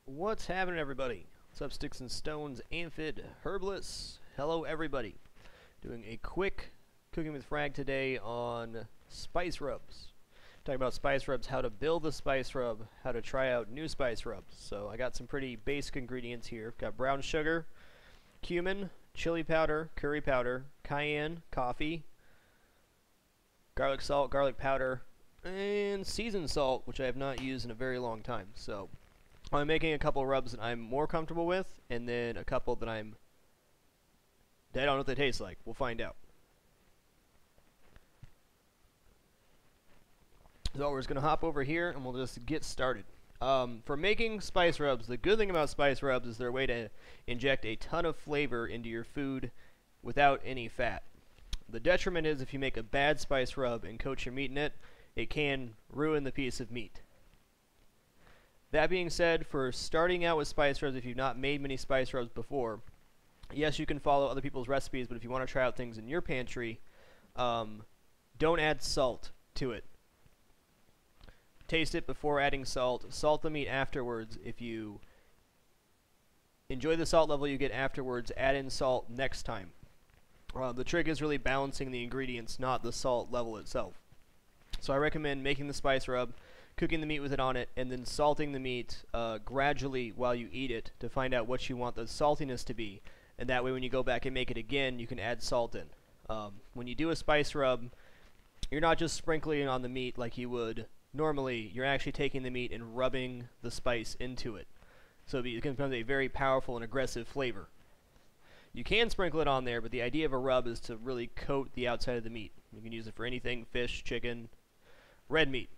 What's happening, everybody? What's up, Sticks and Stones, Amphid, Herbless? Hello, everybody. Doing a quick Cooking with Frag today on spice rubs. Talking about spice rubs, how to build a spice rub, how to try out new spice rubs. So I got some pretty basic ingredients here. Got brown sugar, cumin, chili powder, curry powder, cayenne, coffee, garlic salt, garlic powder, and seasoned salt, which I have not used in a very long time. So I'm making a couple rubs that I'm more comfortable with, and then a couple that I don't know what they taste like. We'll find out. So we're just going to hop over here, and we'll just get started. For making spice rubs, the good thing about spice rubs is they're a way to inject a ton of flavor into your food without any fat. The detriment is if you make a bad spice rub and coat your meat in it, it can ruin the piece of meat. That being said, for starting out with spice rubs, if you've not made many spice rubs before, yes, you can follow other people's recipes, but if you want to try out things in your pantry, don't add salt to it. Taste it before adding salt. Salt the meat afterwards. If you enjoy the salt level you get afterwards, add in salt next time. The trick is really balancing the ingredients, not the salt level itself. So I recommend making the spice rub, cooking the meat with it on it, and then salting the meat gradually while you eat it to find out what you want the saltiness to be. And that way when you go back and make it again, you can add salt in. When you do a spice rub, you're not just sprinkling on the meat like you would normally. You're actually taking the meat and rubbing the spice into it. So it becomes a very powerful and aggressive flavor. You can sprinkle it on there, but the idea of a rub is to really coat the outside of the meat. You can use it for anything: fish, chicken, red meat.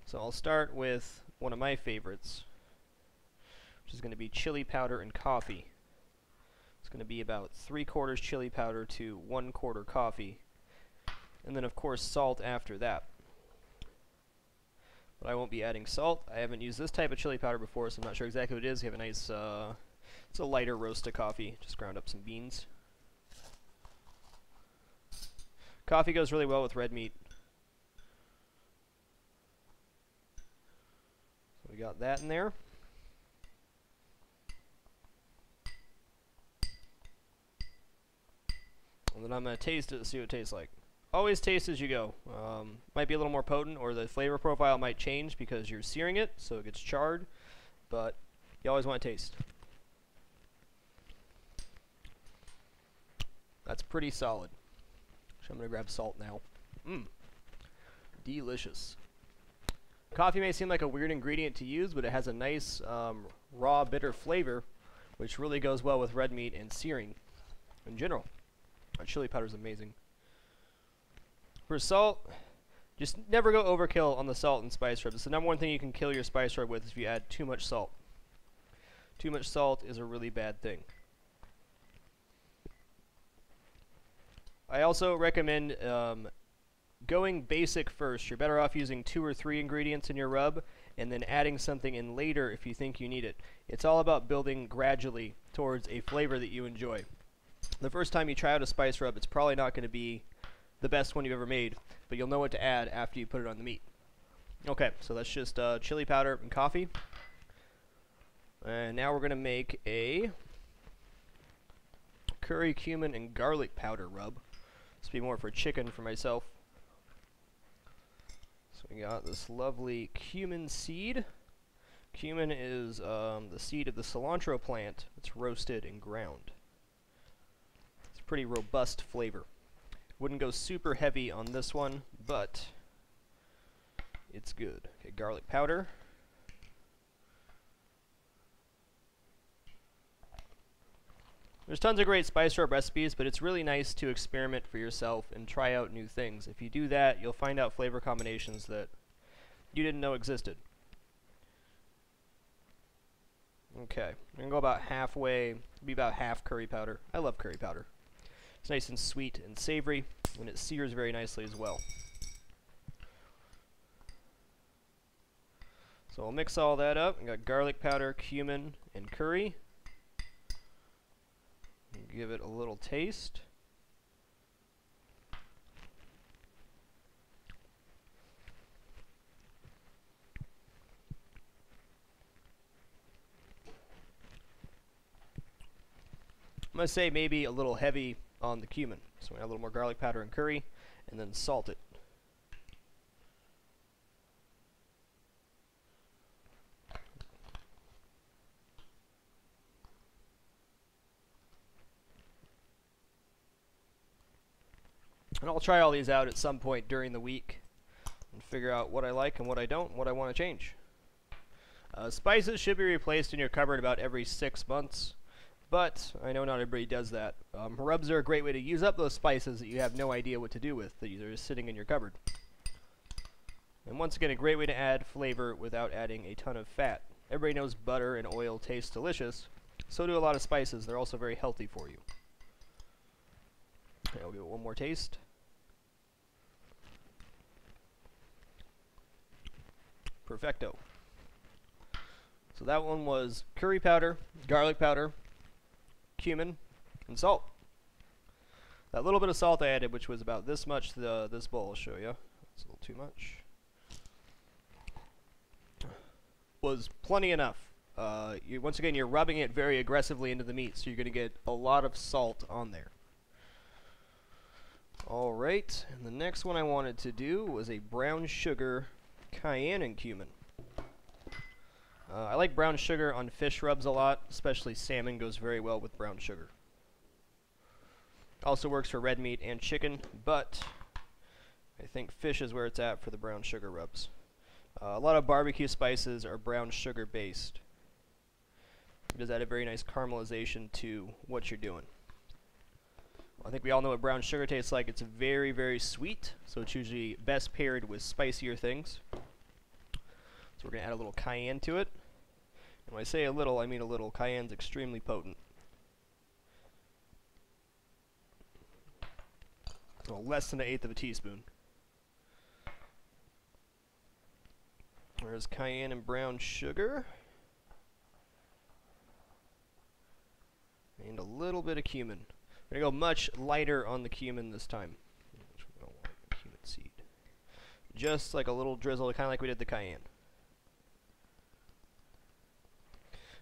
So I'll start with one of my favorites, which is going to be chili powder and coffee. It's going to be about 3/4 chili powder to 1/4 coffee, and then of course salt after that. But I won't be adding salt. I haven't used this type of chili powder before, so I'm not sure exactly what it is. You have a nice, it's a lighter roast of coffee. Just ground up some beans. Coffee goes really well with red meat. We got that in there. And then I'm going to taste it to see what it tastes like. Always taste as you go. Might be a little more potent, or the flavor profile might change because you're searing it, so it gets charred. But you always want to taste. That's pretty solid. So I'm going to grab salt now. Delicious. Coffee may seem like a weird ingredient to use, but it has a nice raw, bitter flavor, which really goes well with red meat and searing in general. Chili powder is amazing. For salt, just never go overkill on the salt and spice rub. It's the #1 thing you can kill your spice rub with if you add too much salt. Too much salt is a really bad thing. I also recommend going basic first. You're better off using 2 or 3 ingredients in your rub and then adding something in later if you think you need it. It's all about building gradually towards a flavor that you enjoy. The first time you try out a spice rub, it's probably not going to be the best one you've ever made, but you'll know what to add after you put it on the meat. Okay, so that's just chili powder and coffee. And now we're going to make a curry, cumin, and garlic powder rub. This will be more for chicken for myself. So we got this lovely cumin seed. Cumin is the seed of the cilantro plant. It's roasted and ground. It's a pretty robust flavor. Wouldn't go super heavy on this one, but it's good. Okay, garlic powder. There's tons of great spice rub recipes, but it's really nice to experiment for yourself and try out new things. If you do that, you'll find out flavor combinations that you didn't know existed. Okay, I'm going to go about halfway, be about half curry powder. I love curry powder. It's nice and sweet and savory, and it sears very nicely as well. So I'll mix all that up. I got garlic powder, cumin, and curry. Give it a little taste. going to say maybe a little heavy on the cumin. So we add a little more garlic powder and curry, and then salt it. And I'll try all these out at some point during the week and figure out what I like and what I don't, and what I want to change. Spices should be replaced in your cupboard about every 6 months, but I know not everybody does that. Rubs are a great way to use up those spices that you have no idea what to do with, that are just sitting in your cupboard. And once again, a great way to add flavor without adding a ton of fat. Everybody knows butter and oil taste delicious, so do a lot of spices. They're also very healthy for you. Okay, I'll give it one more taste. Perfecto. So that one was curry powder, garlic powder, cumin, and salt. That little bit of salt I added, which was about this much, this bowl I'll show you. It's a little too much. Was plenty enough. Once again, you're rubbing it very aggressively into the meat, so you're going to get a lot of salt on there. Alright, and the next one I wanted to do was a brown sugar cayenne and cumin. I like brown sugar on fish rubs a lot, especially salmon goes very well with brown sugar. Also works for red meat and chicken, but I think fish is where it's at for the brown sugar rubs. A lot of barbecue spices are brown sugar based. It does add a very nice caramelization to what you're doing. I think we all know what brown sugar tastes like. It's very, very sweet, so it's usually best paired with spicier things. So we're going to add a little cayenne to it. And when I say a little, I mean a little. Cayenne's extremely potent. So less than 1/8 of a teaspoon. There's cayenne and brown sugar. And a little bit of cumin. We're going to go much lighter on the cumin this time. We don't want cumin seed. Just like a little drizzle, kind of like we did the cayenne.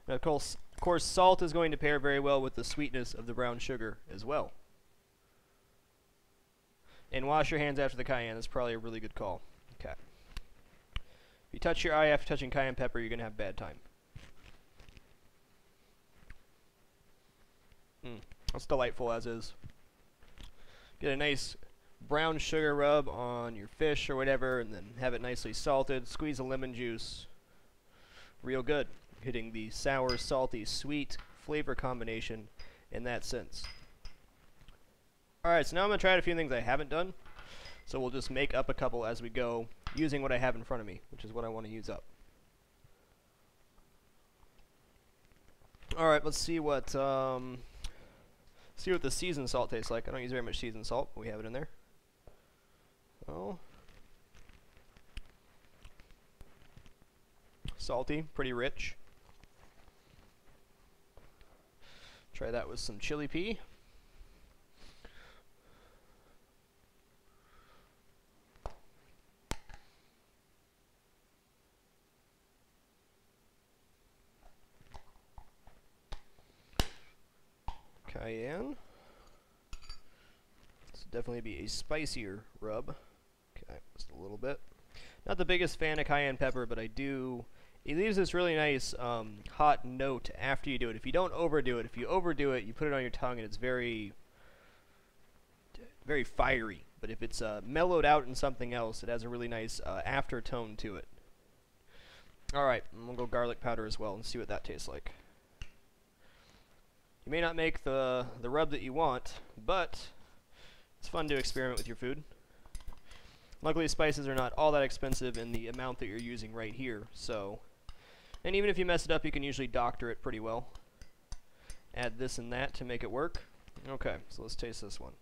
Now, of course, salt is going to pair very well with the sweetness of the brown sugar as well. And wash your hands after the cayenne. That's probably a really good call. Okay. If you touch your eye after touching cayenne pepper, you're going to have a bad time. That's delightful as is. Get a nice brown sugar rub on your fish or whatever, and then have it nicely salted. Squeeze a lemon juice. Real good. Hitting the sour, salty, sweet flavor combination in that sense. Alright, so now I'm going to try out a few things I haven't done. So we'll just make up a couple as we go, using what I have in front of me, which is what I want to use up. Alright, let's see what the seasoned salt tastes like. I don't use very much seasoned salt, but we have it in there. Oh. Salty, pretty rich. Try that with some chili pea. Cayenne. This will definitely be a spicier rub. Okay, just a little bit. Not the biggest fan of cayenne pepper, but I do. It leaves this really nice hot note after you do it. If you don't overdo it, if you overdo it, you put it on your tongue and it's very, very fiery. But if it's mellowed out in something else, it has a really nice aftertone to it. Alright, I'm going to go garlic powder as well and see what that tastes like. You may not make the rub that you want, but it's fun to experiment with your food. Luckily, spices are not all that expensive in the amount that you're using right here, so... And even if you mess it up, you can usually doctor it pretty well. Add this and that to make it work. Okay, so let's taste this one.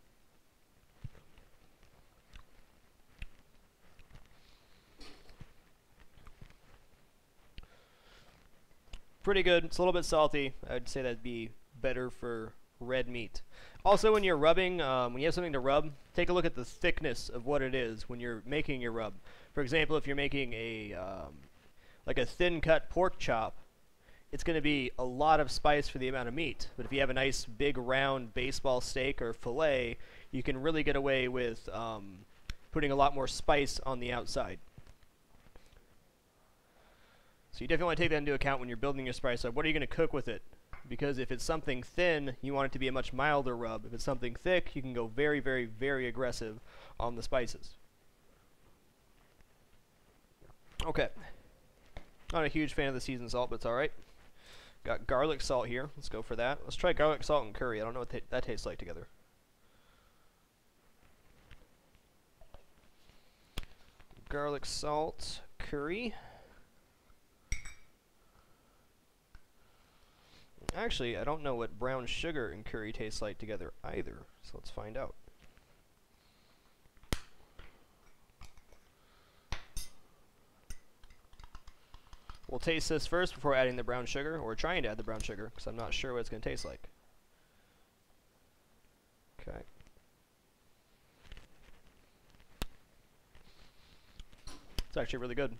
Pretty good. It's a little bit salty. I'd say that'd be better for red meat. Also, when you're rubbing, when you have something to rub, take a look at the thickness of what it is when you're making your rub. For example, if you're making a like a thin cut pork chop, it's going to be a lot of spice for the amount of meat. But if you have a nice big round baseball steak or fillet, you can really get away with putting a lot more spice on the outside. So you definitely want to take that into account when you're building your spice rub. What are you going to cook with it? Because if it's something thin, you want it to be a much milder rub. If it's something thick, you can go very, very, very aggressive on the spices. Okay. Not a huge fan of the seasoned salt, but it's alright. Got garlic salt here. Let's go for that. Let's try garlic salt and curry. I don't know what that tastes like together. Garlic salt, curry. Actually, I don't know what brown sugar and curry tastes like together either, so let's find out. We'll taste this first before adding the brown sugar, or trying to add the brown sugar, because I'm not sure what it's going to taste like. Okay. It's actually really good.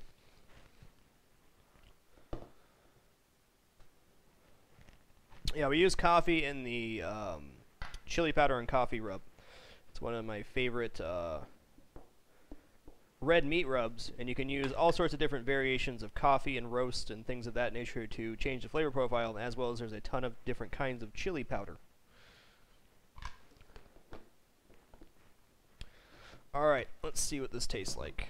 Yeah, we use coffee in the chili powder and coffee rub. It's one of my favorite red meat rubs, and you can use all sorts of different variations of coffee and roast and things of that nature to change the flavor profile, as well as there's a ton of different kinds of chili powder. Alright, let's see what this tastes like.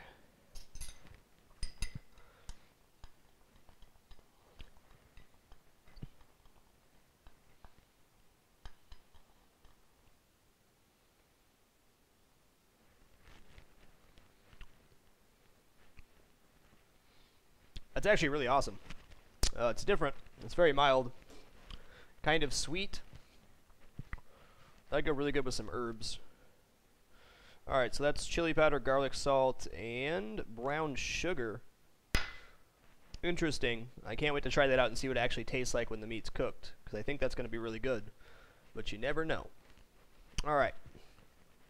It's actually really awesome. It's different. It's very mild. Kind of sweet. That'd go really good with some herbs. Alright, so that's chili powder, garlic salt, and brown sugar. Interesting. I can't wait to try that out and see what it actually tastes like when the meat's cooked, because I think that's going to be really good. But you never know. Alright.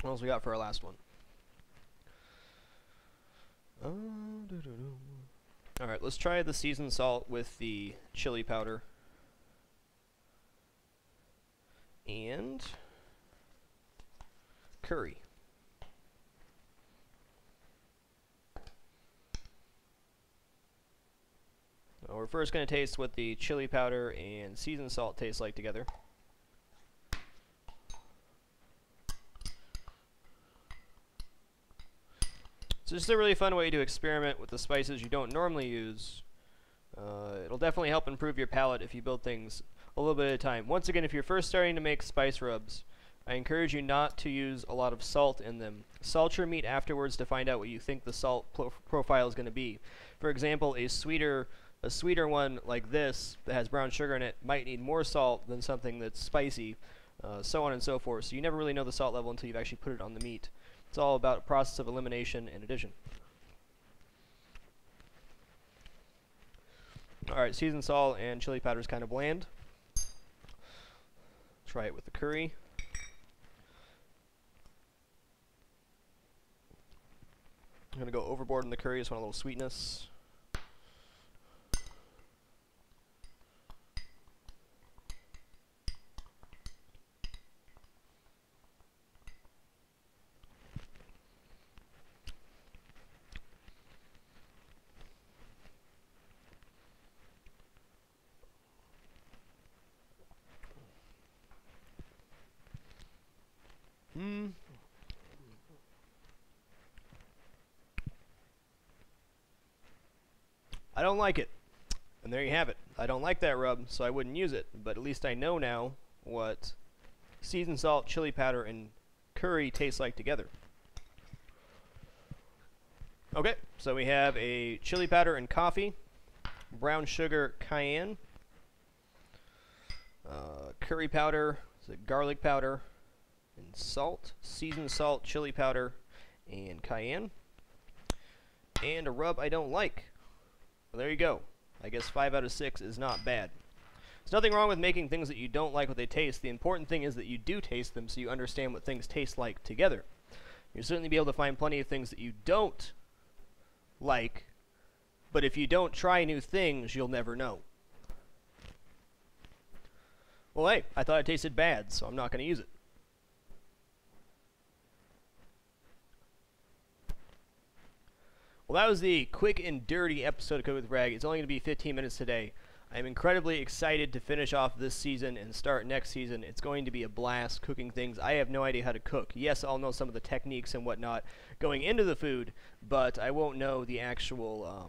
What else we got for our last one? Alright, let's try the seasoned salt with the chili powder. And curry. So we're first going to taste what the chili powder and seasoned salt taste like together. It's just a really fun way to experiment with the spices you don't normally use. It'll definitely help improve your palate if you build things a little bit at a time. Once again, if you're first starting to make spice rubs, I encourage you not to use a lot of salt in them. Salt your meat afterwards to find out what you think the salt profile is going to be. For example, a sweeter one like this that has brown sugar in it might need more salt than something that's spicy, so on and so forth. So you never really know the salt level until you've actually put it on the meat. It's all about a process of elimination and addition. Alright, seasoned salt and chili powder is kind of bland. Try it with the curry. I'm going to go overboard in the curry, just want a little sweetness. I don't like it. And there you have it. I don't like that rub, so I wouldn't use it. But at least I know now what seasoned salt, chili powder, and curry taste like together. Okay, so we have a chili powder and coffee, brown sugar cayenne, curry powder, garlic powder, and salt, seasoned salt, chili powder, and cayenne, and a rub I don't like. Well, there you go. I guess 5 out of 6 is not bad. There's nothing wrong with making things that you don't like what they taste. The important thing is that you do taste them so you understand what things taste like together. You'll certainly be able to find plenty of things that you don't like, but if you don't try new things, you'll never know. Well, hey, I thought it tasted bad, so I'm not going to use it. Well, that was the quick and dirty episode of Cook with Frag. It's only going to be 15 minutes today. I'm incredibly excited to finish off this season and start next season. It's going to be a blast cooking things. I have no idea how to cook. Yes, I'll know some of the techniques and whatnot going into the food, but I won't know the actual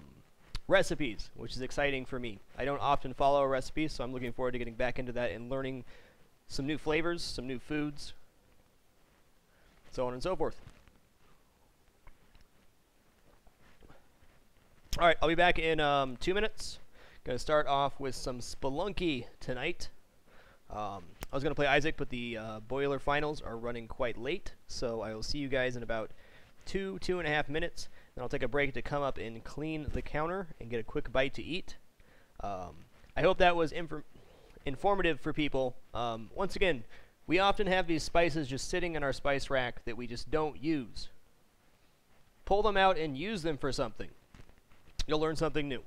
recipes, which is exciting for me. I don't often follow recipes, so I'm looking forward to getting back into that and learning some new flavors, some new foods, so on and so forth. Alright, I'll be back in 2 minutes. Going to start off with some Spelunky tonight. I was going to play Isaac, but the boiler finals are running quite late, so I will see you guys in about 2.5 minutes. Then I'll take a break to come up and clean the counter and get a quick bite to eat. I hope that was informative for people. Once again, we often have these spices just sitting in our spice rack that we just don't use. Pull them out and use them for something. You'll learn something new.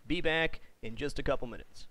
Be back in just a couple minutes.